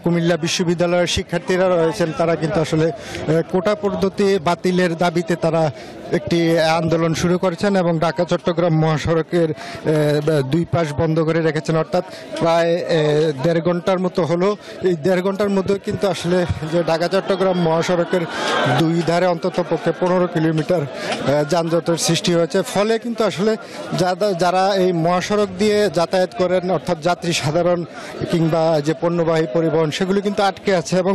কুমিল্লা বিশ্ববিদ্যালয়ের শিক্ষার্থীরা রয়েছেন তারা কিন্তু আসলে কোটা পদ্ধতি বাতিলের দাবিতে তারা একটি আন্দোলন শুরু করেছেন এবং ঢাকা চট্টগ্রাম মহাসড়কের দুই পাশ বন্ধ করে রেখেছেন, অর্থাৎ প্রায় 1.5 ঘন্টার মতো হলো। এই 1.5 ঘন্টার মধ্যে কিন্তু আসলে যে ঢাকা চট্টগ্রাম মহাসড়কের দুই ধারে অন্তত পক্ষে 15 কিলোমিটার যানজটের সৃষ্টি হয়েছে। ফলে কিন্তু আসলে যারা এই মহাসড়ক দিয়ে যাতায়াত করেন, অর্থাৎ যাত্রী সাধারণ কিংবা যে পণ্যবাহী পরিবহন, সেগুলো কিন্তু আটকে আছে এবং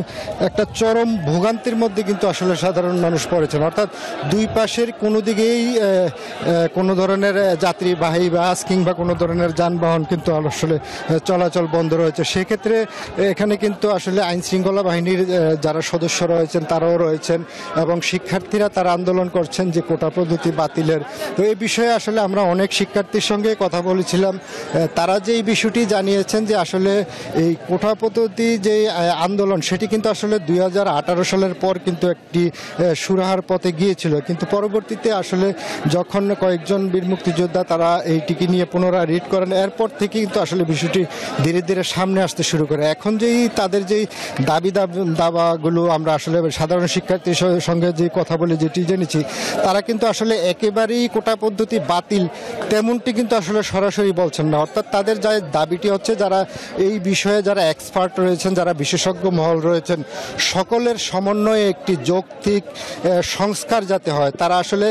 একটা চরম ভোগান্তির মধ্যে কিন্তু আসলে সাধারণ মানুষ পড়েছেন। অর্থাৎ দুই পাশের কোনো দিকেই কোনো ধরনের যাত্রীবাহী বাস কিংবা কোনো ধরনের যানবাহন কিন্তু আসলে চলাচল বন্ধ রয়েছে। সেক্ষেত্রে এখানে কিন্তু আসলে আইন শৃঙ্খলা বাহিনীর যারা সদস্য রয়েছেন তারাও রয়েছেন এবং শিক্ষার্থীরা তারা আন্দোলন করছেন যে কোটা পদ্ধতি বাতিলের। তো এই বিষয়ে আসলে আমরা অনেক শিক্ষার্থীর সঙ্গে কথা বলেছিলাম, তারা যে এই বিষয়টি জানিয়েছেন যে আসলে এই কোটা পদ্ধতি যে আন্দোলন সেটি কিন্তু আসলে 2018 সালের পর কিন্তু একটি সুরাহার পথে গিয়েছিল, কিন্তু পরবর্তীতে আসলে যখন কয়েকজন বীর মুক্তিযোদ্ধা তারা এইটিকে নিয়ে পুনরায় রিট করেন, এরপর থেকে কিন্তু আসলে বিষয়টি ধীরে ধীরে সামনে আসতে শুরু করে। এখন যেই তাদের যেই দাবাগুলো আমরা আসলে সাধারণ শিক্ষার্থীর সঙ্গে যে কথা বলে যেটি জেনেছি, তারা কিন্তু আসলে একেবারেই কোটা পদ্ধতি বাতিল তেমনটি কিন্তু আসলে সরাসরি বলছেন না। অর্থাৎ তাদের যে দাবিটি হচ্ছে যারা এই বিষয়ে যারা এক্সপার্ট রয়েছেন, যারা বিশেষজ্ঞ মহল রয়েছেন, সকলের সমন্বয়ে একটি যৌক্তিক সংস্কার যাতে হয়। তারা আসলে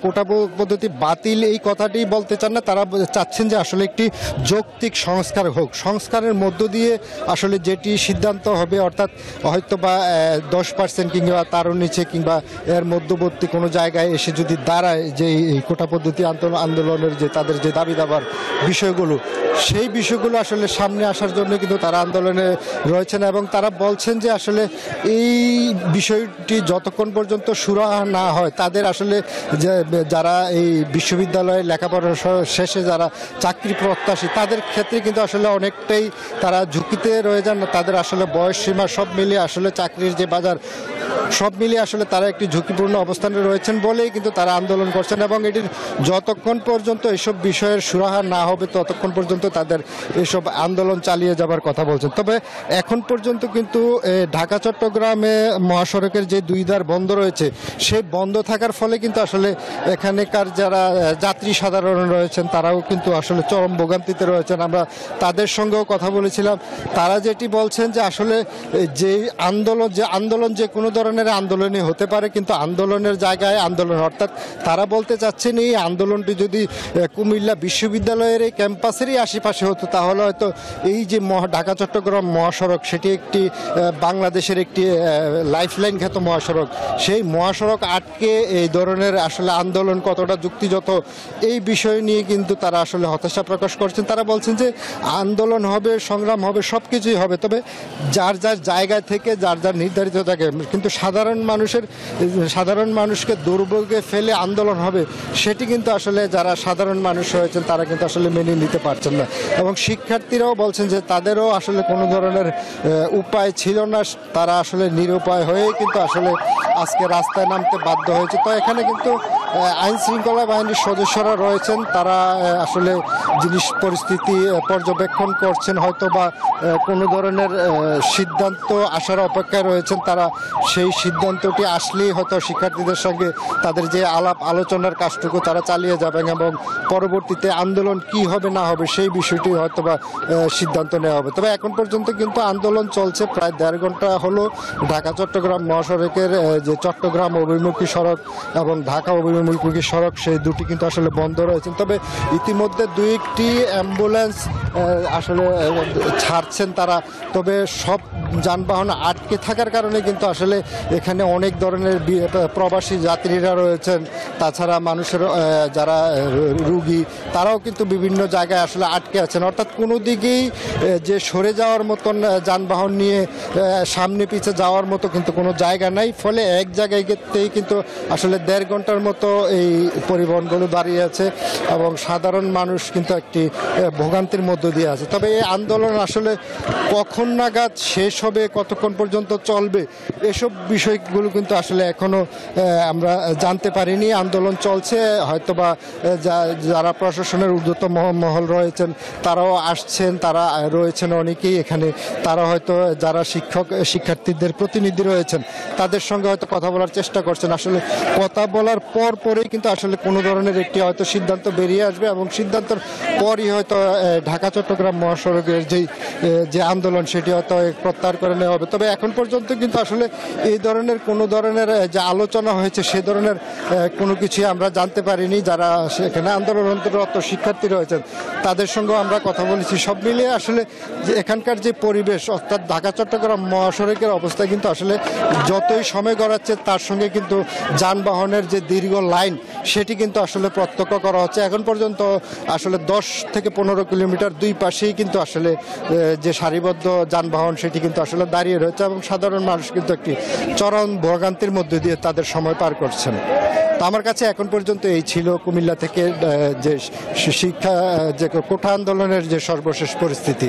কোটা পদ্ধতি বাতিল এই কথাটি বলতে চান না, তারা চাচ্ছেন যে আসলে একটি যৌক্তিক সংস্কার হোক। সংস্কারের মধ্য দিয়ে আসলে যেটি সিদ্ধান্ত হবে, অর্থাৎ হয়তো বা 10% কিংবা তারও নিচে কিংবা এর মধ্যবর্তী কোনো জায়গায় এসে যদি দাঁড়ায় যে এই কোটা পদ্ধতি আন্দোলনের যে তাদের যে দাবি দাবার বিষয়গুলো, সেই বিষয়গুলো আসলে সামনে আসার জন্য কিন্তু তারা আন্দোলনে রয়েছেন এবং তারা বলছেন যে আসলে এই বিষয়টি যতক্ষণ পর্যন্ত সুরাহা না হয়, তাদের আসলে যারা এই বিশ্ববিদ্যালয়ে লেখাপড়া শেষে যারা চাকরি প্রত্যাশী তাদের ক্ষেত্রে কিন্তু আসলে অনেকটাই তারা ঝুঁকিতে রয়ে যান। তাদের আসলে বয়স সীমা সব মিলিয়ে আসলে চাকরির যে বাজার সব মিলিয়ে আসলে তারা একটি ঝুঁকিপূর্ণ অবস্থানে রয়েছেন বলেই কিন্তু তারা আন্দোলন করছেন এবং এটির যতক্ষণ পর্যন্ত এসব বিষয়ের সুরাহা না হবে ততক্ষণ পর্যন্ত তাদের এসব আন্দোলন চালিয়ে যাবার কথা বলছেন। তবে এখন পর্যন্ত কিন্তু ঢাকা চট্টগ্রামে মহাসড়কের যে দুই ধার বন্ধ রয়েছে, সেই বন্ধ থাকার ফলে কিন্তু আসলে এখানকার যারা যাত্রী সাধারণ রয়েছেন তারাও কিন্তু আসলে চরম ভোগান্তিতে রয়েছেন। আমরা তাদের সঙ্গেও কথা বলেছিলাম, তারা যেটি বলছেন যে আসলে যে আন্দোলন যে কোনো ধরনের আন্দোলনই হতে পারে, কিন্তু আন্দোলনের জায়গায় আন্দোলন, অর্থাৎ তারা বলতে চাচ্ছেন এই আন্দোলনটি যদি কুমিল্লা বিশ্ববিদ্যালয়ের এই ক্যাম্পাসেরই আশেপাশে হতো তাহলে হয়তো এই যে ঢাকা চট্টগ্রাম মহাসড়ক সেটি একটি বাংলাদেশের একটি লাইফলাইন খ্যাত মহাসড়ক, সেই মহাসড়ক আটকে এই ধরনের আসলে আন্দোলন কতটা যুক্তিযুক্ত এই বিষয় নিয়ে কিন্তু তারা আসলে হতাশা প্রকাশ করছেন। তারা বলছেন যে আন্দোলন হবে, সংগ্রাম হবে, সব কিছুই হবে, তবে যার যার জায়গায় থেকে যার যার নির্ধারিত জায়গায়, কিন্তু সাধারণ মানুষকে দুর্ভোগে ফেলে আন্দোলন হবে সেটি কিন্তু আসলে যারা সাধারণ মানুষ রয়েছেন তারা কিন্তু আসলে মেনে নিতে পারছেন না এবং শিক্ষার্থীরাও বলছেন যে তাদেরও আসলে কোনো ধরনের উপায় ছিল না, তারা আসলে নিরুপায় হয়ে কিন্তু আসলে আজকে রাস্তায় নামতে বাধ্য হয়েছে। তো এখানে কিন্তু আইন শৃঙ্খলা বাহিনীর সদস্যরা রয়েছেন, তারা আসলে পরিস্থিতি পর্যবেক্ষণ করছেন, হয়তো বা কোনো ধরনের সিদ্ধান্ত আসার অপেক্ষায় রয়েছেন। তারা সেই সিদ্ধান্তটি আসলেই হয়তো শিক্ষার্থীদের সঙ্গে তাদের যে আলাপ আলোচনার কাজটুকু তারা চালিয়ে যাবেন এবং পরবর্তীতে আন্দোলন কি হবে না হবে সেই বিষয়টি হয়তো বা সিদ্ধান্ত নেওয়া হবে। তবে এখন পর্যন্ত কিন্তু আন্দোলন চলছে, প্রায় 1.5 ঘন্টা হলো। ঢাকা চট্টগ্রাম মহাসড়কের যে চট্টগ্রাম অভিমুখী সড়ক এবং ঢাকা অভিমুখী সড়ক সেই দুটি কিন্তু আসলে বন্ধ রয়েছেন। তবে ইতিমধ্যে 2-1টি অ্যাম্বুলেন্স আসলে ছাড়ছেন তারা, তবে সব যানবাহন আটকে থাকার কারণে কিন্তু আসলে এখানে অনেক ধরনের প্রবাসী যাত্রীরা রয়েছেন, তাছাড়া মানুষের যারা রুগী তারাও কিন্তু বিভিন্ন জায়গায় আসলে আটকে আছেন। অর্থাৎ কোনো দিকেই যে সরে যাওয়ার মতন যানবাহন নিয়ে সামনে পিছিয়ে যাওয়ার মতো কিন্তু কোনো জায়গা নাই, ফলে এক জায়গাতেই কিন্তু আসলে 1.5 ঘন্টার মতো এই পরিবহনগুলো দাঁড়িয়ে আছে এবং সাধারণ মানুষ কিন্তু একটি ভোগান্তির মধ্য দিয়ে আছে। তবে এই আন্দোলন আসলে কখন নাগাদ শেষ হবে, কতক্ষণ পর্যন্ত চলবে, এসব বিষয়গুলো কিন্তু আসলে এখনো আমরা জানতে পারিনি। আন্দোলন চলছে, হয়তোবা যারা প্রশাসনের ঊর্ধ্বতন মহল রয়েছেন তারাও আসছেন, তারা রয়েছেন অনেকেই এখানে, তারা হয়তো যারা শিক্ষার্থীদের প্রতিনিধি রয়েছেন তাদের সঙ্গে হয়তো কথা বলার চেষ্টা করছেন। আসলে কথা বলার পরেই কিন্তু আসলে কোনো ধরনের একটি হয়তো সিদ্ধান্ত বেরিয়ে আসবে এবং সিদ্ধান্তের পরই হয়তো ঢাকা চট্টগ্রাম মহাসড়কের যে আন্দোলন সেটি হয়তো প্রত্যাহার করে নেওয়া হবে। তবে এখন পর্যন্ত কিন্তু আসলে এই ধরনের কোনো ধরনের যে আলোচনা হয়েছে সে ধরনের কোনো কিছুই আমরা জানতে পারিনি। যারা সেখানে আন্দোলনরত শিক্ষার্থী রয়েছেন তাদের সঙ্গেও আমরা কথা বলেছি। সব মিলিয়ে আসলে যে এখানকার যে পরিবেশ, অর্থাৎ ঢাকা চট্টগ্রাম মহাসড়কের অবস্থা কিন্তু আসলে যতই সময় গড়াচ্ছে তার সঙ্গে কিন্তু যানবাহনের যে দীর্ঘ লাইন সেটি কিন্তু আসলে প্রত্যক্ষ করা হচ্ছে। এখন পর্যন্ত আসলে 10 থেকে 15 কিলোমিটার দুই পাশেই কিন্তু আসলে যে সারিবদ্ধ যানবাহন সেটি কিন্তু আসলে দাঁড়িয়ে রয়েছে এবং সাধারণ মানুষ কিন্তু একটি চরম ভোগান্তির মধ্যে দিয়ে তাদের সময় পার করছেন। তো আমার কাছে এখন পর্যন্ত এই ছিল কুমিল্লা থেকে যে শিক্ষা যে কোঠা আন্দোলনের যে সর্বশেষ পরিস্থিতি।